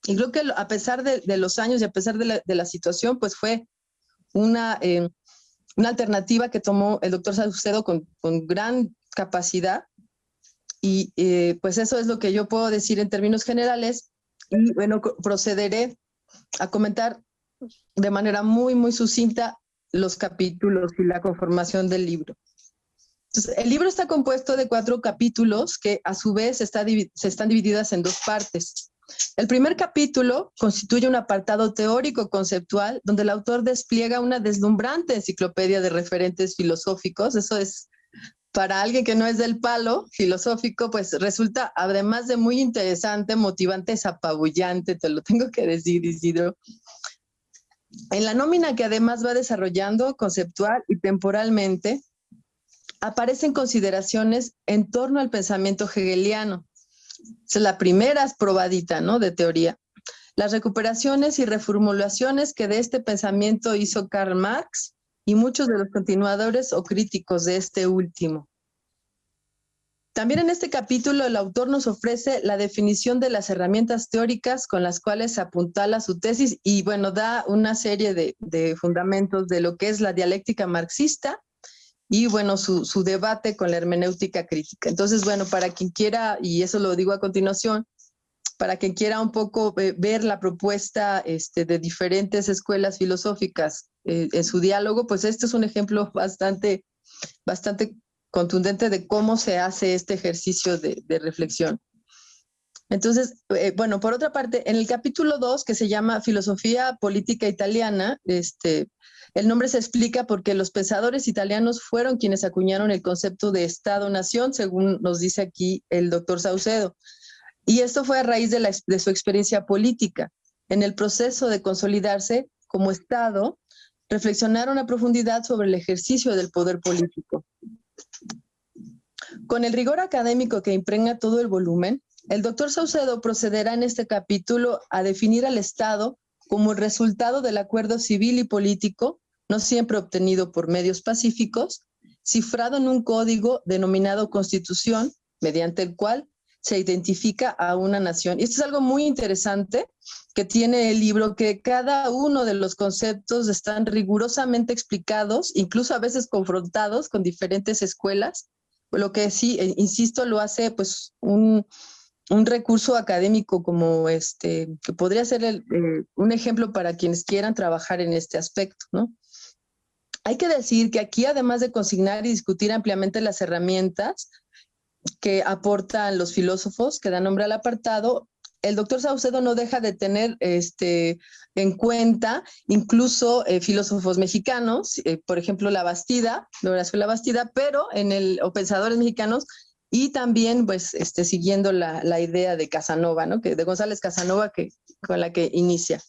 Y creo que a pesar de los años y a pesar de la situación, pues fue una alternativa que tomó el doctor Saucedo con gran capacidad. Y pues eso es lo que yo puedo decir en términos generales. Y bueno, procederé a comentar de manera muy, muy sucinta los capítulos y la conformación del libro. Entonces, el libro está compuesto de 4 capítulos que a su vez se están divididas en 2 partes. El primer capítulo constituye un apartado teórico conceptual donde el autor despliega una deslumbrante enciclopedia de referentes filosóficos. Eso es, para alguien que no es del palo filosófico, pues resulta, además de muy interesante, motivante, es apabullante, te lo tengo que decir, Isidro. En la nómina que además va desarrollando conceptual y temporalmente, aparecen consideraciones en torno al pensamiento hegeliano. Esa es la primera probadita, ¿no?, de teoría. Las recuperaciones y reformulaciones que de este pensamiento hizo Karl Marx y muchos de los continuadores o críticos de este último. También en este capítulo el autor nos ofrece la definición de las herramientas teóricas con las cuales apuntala su tesis y, bueno, da una serie de fundamentos de lo que es la dialéctica marxista y, bueno, su debate con la hermenéutica crítica. Entonces, bueno, para quien quiera, y eso lo digo a continuación, para quien quiera un poco ver la propuesta de diferentes escuelas filosóficas en su diálogo, pues este es un ejemplo bastante contundente de cómo se hace este ejercicio de reflexión. Entonces, bueno, por otra parte, en el capítulo 2, que se llama Filosofía Política Italiana, el nombre se explica porque los pensadores italianos fueron quienes acuñaron el concepto de Estado-Nación, según nos dice aquí el doctor Saucedo. Y esto fue a raíz de su experiencia política. En el proceso de consolidarse como Estado, reflexionaron a profundidad sobre el ejercicio del poder político. Con el rigor académico que impregna todo el volumen, el doctor Saucedo procederá en este capítulo a definir al Estado como el resultado del acuerdo civil y político, no siempre obtenido por medios pacíficos, cifrado en un código denominado Constitución, mediante el cual se identifica a una nación. Y esto es algo muy interesante que tiene el libro, que cada uno de los conceptos están rigurosamente explicados, incluso a veces confrontados con diferentes escuelas, lo que sí, insisto, lo hace pues un recurso académico como que podría ser un ejemplo para quienes quieran trabajar en este aspecto, ¿no? Hay que decir que aquí, además de consignar y discutir ampliamente las herramientas que aportan los filósofos que dan nombre al apartado, el doctor Saucedo no deja de tener en cuenta incluso filósofos mexicanos, por ejemplo, Horacio Labastida, pero o pensadores mexicanos, y también pues siguiendo la idea de Casanova, ¿no? De González Casanova, con la que inicia.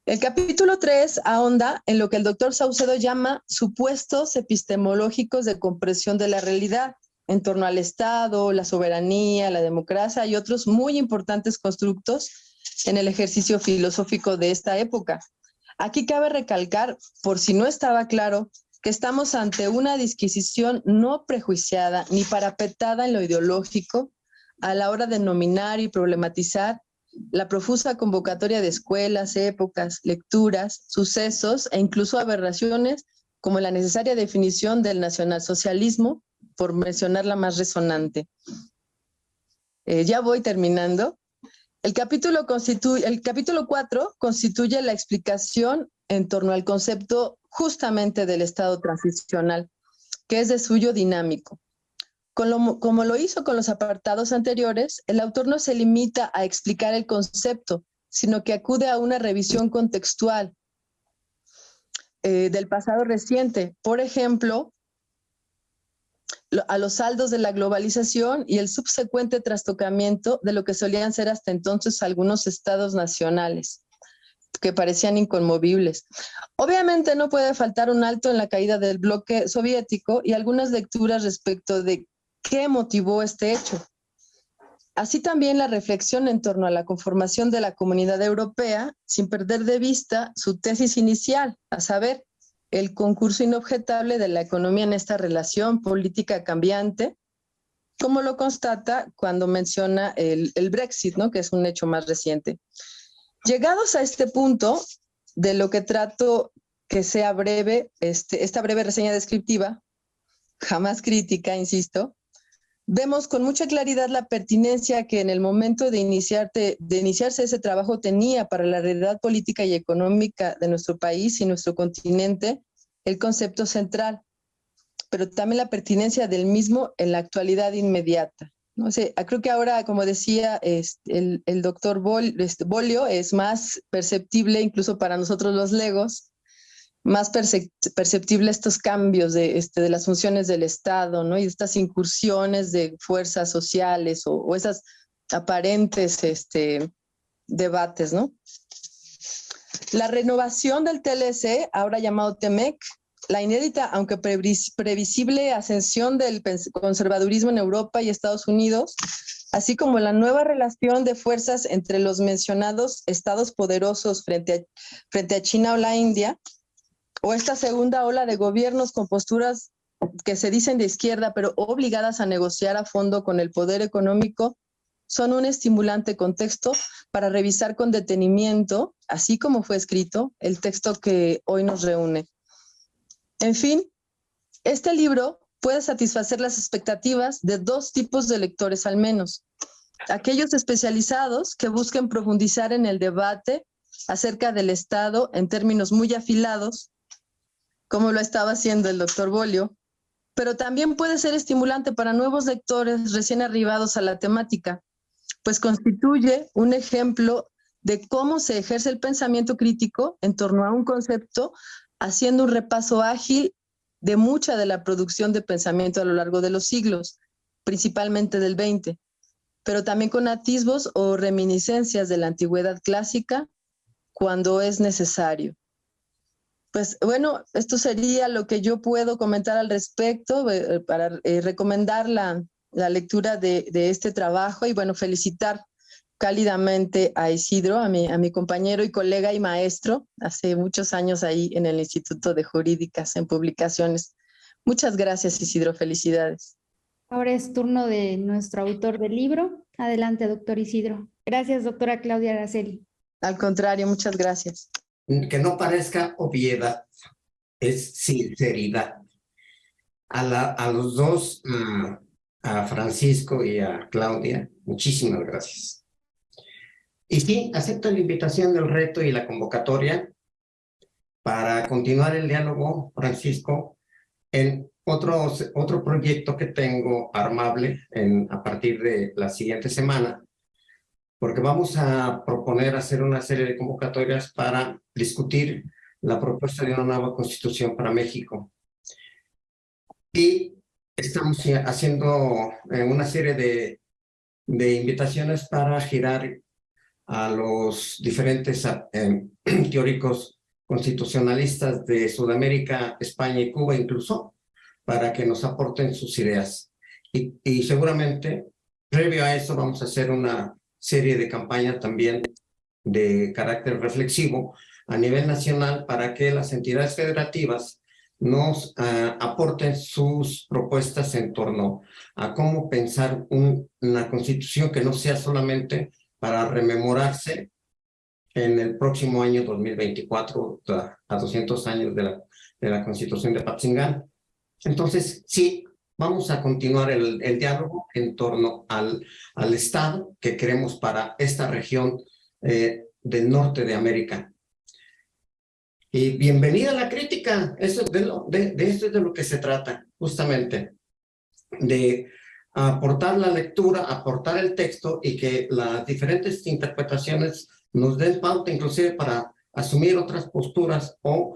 El capítulo 3 ahonda en lo que el doctor Saucedo llama supuestos epistemológicos de comprensión de la realidad, en torno al Estado, la soberanía, la democracia y otros muy importantes constructos en el ejercicio filosófico de esta época. Aquí cabe recalcar, por si no estaba claro, que estamos ante una disquisición no prejuiciada ni parapetada en lo ideológico a la hora de nominar y problematizar la profusa convocatoria de escuelas, épocas, lecturas, sucesos e incluso aberraciones, como la necesaria definición del nacionalsocialismo, por mencionar la más resonante. Ya voy terminando. El capítulo 4 constituye la explicación en torno al concepto justamente del estado transicional, que es de suyo dinámico. Como lo hizo con los apartados anteriores, el autor no se limita a explicar el concepto, sino que acude a una revisión contextual del pasado reciente. Por ejemplo, a los saldos de la globalización y el subsecuente trastocamiento de lo que solían ser hasta entonces algunos estados nacionales, que parecían inconmovibles. Obviamente no puede faltar un alto en la caída del bloque soviético y algunas lecturas respecto de qué motivó este hecho. Así también la reflexión en torno a la conformación de la Comunidad Europea, sin perder de vista su tesis inicial, a saber, el concurso inobjetable de la economía en esta relación política cambiante, como lo constata cuando menciona el Brexit, ¿no? Que es un hecho más reciente. Llegados a este punto, de lo que trato que sea breve, esta breve reseña descriptiva, jamás crítica, insisto, vemos con mucha claridad la pertinencia que en el momento de iniciarse ese trabajo tenía para la realidad política y económica de nuestro país y nuestro continente el concepto central, pero también la pertinencia del mismo en la actualidad inmediata. No sé, creo que ahora, como decía el doctor Bolio, es más perceptible incluso para nosotros los legos, más perceptible estos cambios de las funciones del Estado, ¿no? Y estas incursiones de fuerzas sociales o esas aparentes debates, ¿no? La renovación del TLC, ahora llamado TEMEC, la inédita, aunque previsible, ascensión del conservadurismo en Europa y Estados Unidos, así como la nueva relación de fuerzas entre los mencionados estados poderosos frente a China o la India, o esta segunda ola de gobiernos con posturas que se dicen de izquierda, pero obligadas a negociar a fondo con el poder económico, son un estimulante contexto para revisar con detenimiento, así como fue escrito, el texto que hoy nos reúne. En fin, este libro puede satisfacer las expectativas de dos tipos de lectores al menos. Aquellos especializados que busquen profundizar en el debate acerca del Estado en términos muy afilados, como lo estaba haciendo el doctor Bolio, pero también puede ser estimulante para nuevos lectores recién arribados a la temática, pues constituye un ejemplo de cómo se ejerce el pensamiento crítico en torno a un concepto, haciendo un repaso ágil de mucha de la producción de pensamiento a lo largo de los siglos, principalmente del XX, pero también con atisbos o reminiscencias de la antigüedad clásica cuando es necesario. Pues bueno, esto sería lo que yo puedo comentar al respecto para recomendar la lectura de este trabajo y bueno, felicitar cálidamente a Isidro, a mi compañero y colega y maestro, hace muchos años ahí en el Instituto de Jurídicas, en publicaciones. Muchas gracias, Isidro, felicidades. Ahora es turno de nuestro autor del libro. Adelante, doctor Isidro. Gracias, doctora Claudia Araceli. Al contrario, muchas gracias. Que no parezca obviedad, es sinceridad. A los dos, a Francisco y a Claudia, muchísimas gracias. Y sí, acepto la invitación del reto y la convocatoria para continuar el diálogo, Francisco, en otro proyecto que tengo armable a partir de la siguiente semana, porque vamos a proponer hacer una serie de convocatorias para discutir la propuesta de una nueva constitución para México. Y estamos haciendo una serie de invitaciones para girar a los diferentes teóricos constitucionalistas de Sudamérica, España y Cuba incluso, para que nos aporten sus ideas. Y seguramente, previo a eso, vamos a hacer una serie de campañas también de carácter reflexivo a nivel nacional para que las entidades federativas nos aporten sus propuestas en torno a cómo pensar una constitución que no sea solamente para rememorarse en el próximo año 2024, a 200 años de la Constitución de Apatzingán. Entonces, sí, vamos a continuar el diálogo en torno al Estado que queremos para esta región del norte de América. Y bienvenida a la crítica, eso de esto es de lo que se trata, justamente, de aportar la lectura, aportar el texto y que las diferentes interpretaciones nos den pauta inclusive para asumir otras posturas o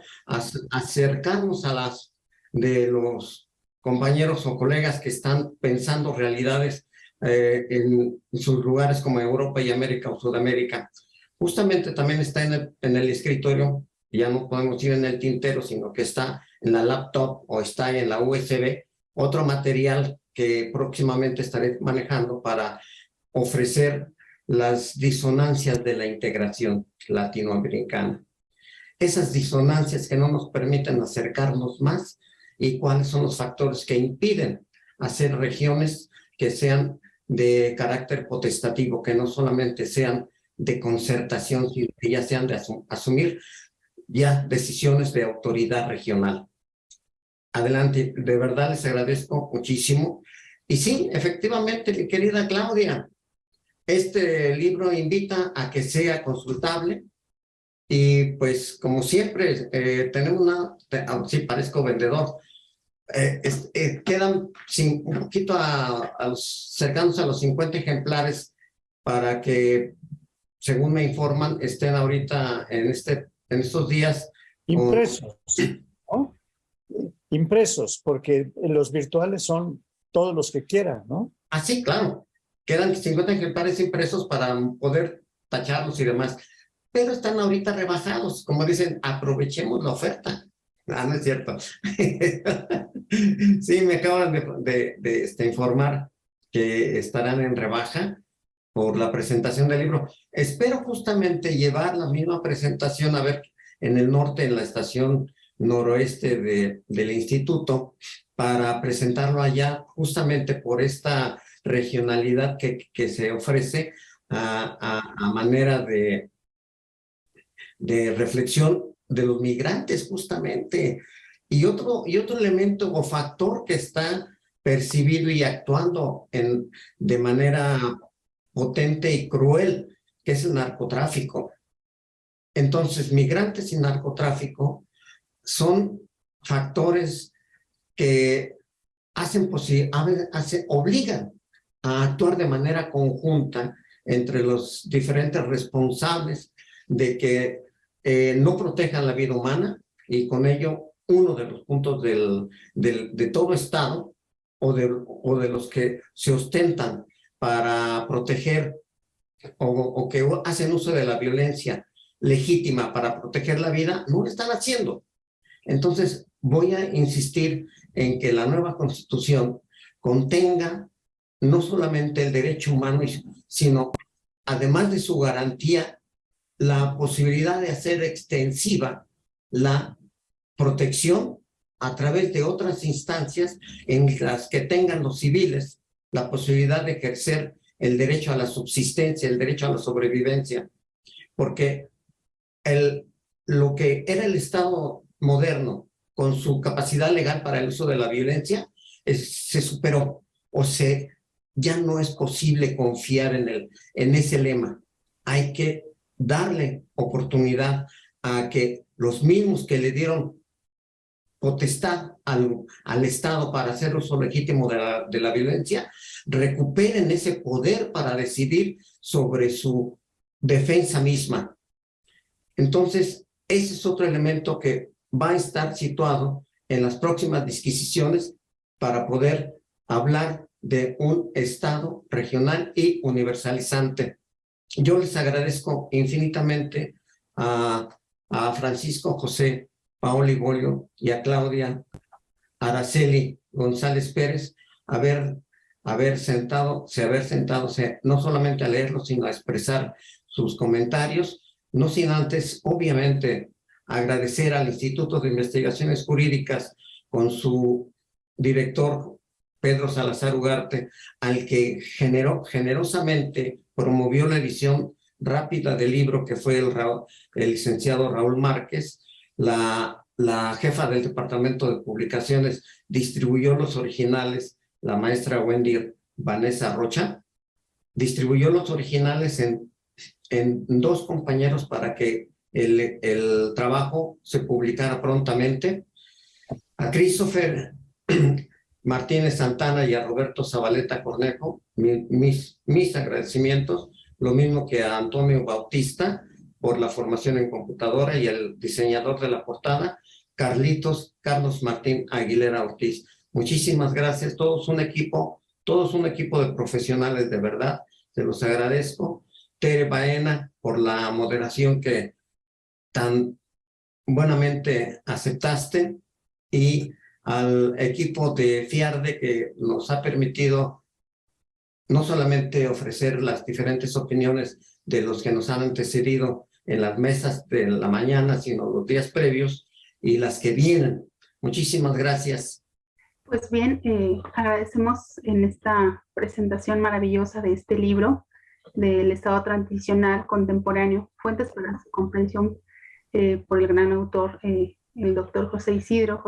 acercarnos a las de los compañeros o colegas que están pensando realidades en sus lugares como Europa y América o Sudamérica. Justamente también está en el escritorio, ya no podemos ir en el tintero, sino que está en la laptop o está en la USB, otro material que próximamente estaré manejando para ofrecer las disonancias de la integración latinoamericana. Esas disonancias que no nos permiten acercarnos más y cuáles son los factores que impiden hacer regiones que sean de carácter potestativo, que no solamente sean de concertación, sino que ya sean de asumir ya decisiones de autoridad regional. Adelante, de verdad les agradezco muchísimo. Y sí, efectivamente, mi querida Claudia, este libro invita a que sea consultable y pues como siempre tenemos sí parezco vendedor, quedan un poquito cercanos a los 50 ejemplares para que, según me informan, estén ahorita en estos días. Impresos, ¿no? Impresos, porque los virtuales son todos los que quieran, ¿no? Ah, sí, claro. Quedan 50 ejemplares impresos para poder tacharlos y demás. Pero están ahorita rebajados. Como dicen, aprovechemos la oferta. Ah, no es cierto. Sí, me acaban de informar que estarán en rebaja por la presentación del libro. Espero justamente llevar la misma presentación, a ver, en el norte, en la estación noroeste del instituto, para presentarlo allá justamente por esta regionalidad que se ofrece a manera de reflexión de los migrantes justamente. Y otro elemento o factor que está percibido y actuando de manera potente y cruel, que es el narcotráfico. Entonces, migrantes y narcotráfico son factores que obligan a actuar de manera conjunta entre los diferentes responsables de que no protejan la vida humana, y con ello uno de los puntos de todo Estado o de los que se ostentan para proteger o que hacen uso de la violencia legítima para proteger la vida, no lo están haciendo. Entonces, voy a insistir en que la nueva Constitución contenga no solamente el derecho humano, sino además de su garantía, la posibilidad de hacer extensiva la protección a través de otras instancias en las que tengan los civiles la posibilidad de ejercer el derecho a la subsistencia, el derecho a la sobrevivencia, porque lo que era el Estado moderno con su capacidad legal para el uso de la violencia se superó, ya no es posible confiar en ese lema. Hay que darle oportunidad a que los mismos que le dieron potestad al Estado para hacer uso legítimo de la violencia, recuperen ese poder para decidir sobre su defensa misma. Entonces, ese es otro elemento que va a estar situado en las próximas disquisiciones para poder hablar de un Estado regional y universalizante. Yo les agradezco infinitamente a Francisco José Paoli Bolio y a Claudia Araceli González Pérez haber sentado no solamente a leerlo, sino a expresar sus comentarios, no sin antes, obviamente, agradecer al Instituto de Investigaciones Jurídicas con su director Pedro Salazar Ugarte, al que generosamente promovió la edición rápida del libro, que fue el licenciado Raúl Márquez. La jefa del Departamento de Publicaciones distribuyó los originales, la maestra Wendy Vanessa Rocha, distribuyó los originales en 2 compañeros para que el trabajo se publicara prontamente. A Christopher Martínez Santana y a Roberto Zabaleta Cornejo, mis agradecimientos, lo mismo que a Antonio Bautista por la formación en computadora y el diseñador de la portada, Carlos Martín Aguilera Ortiz. Muchísimas gracias, todos un equipo de profesionales de verdad, se los agradezco. Tere Baena por la moderación que tan buenamente aceptaste, y al equipo de FIARDE que nos ha permitido no solamente ofrecer las diferentes opiniones de los que nos han antecedido en las mesas de la mañana, sino los días previos y las que vienen. Muchísimas gracias. Pues bien, agradecemos en esta presentación maravillosa de este libro del Estado Transicional Contemporáneo, Fuentes para su comprensión, por el gran autor, el doctor José Isidro.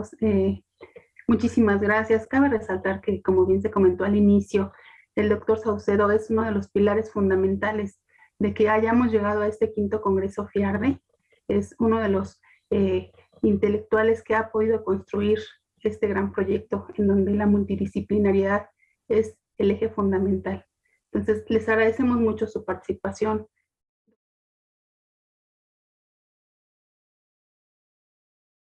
Muchísimas gracias. Cabe resaltar que, como bien se comentó al inicio, el doctor Saucedo es uno de los pilares fundamentales de que hayamos llegado a este 5º Congreso FIARDE. Es uno de los intelectuales que ha podido construir este gran proyecto en donde la multidisciplinariedad es el eje fundamental. Entonces, les agradecemos mucho su participación,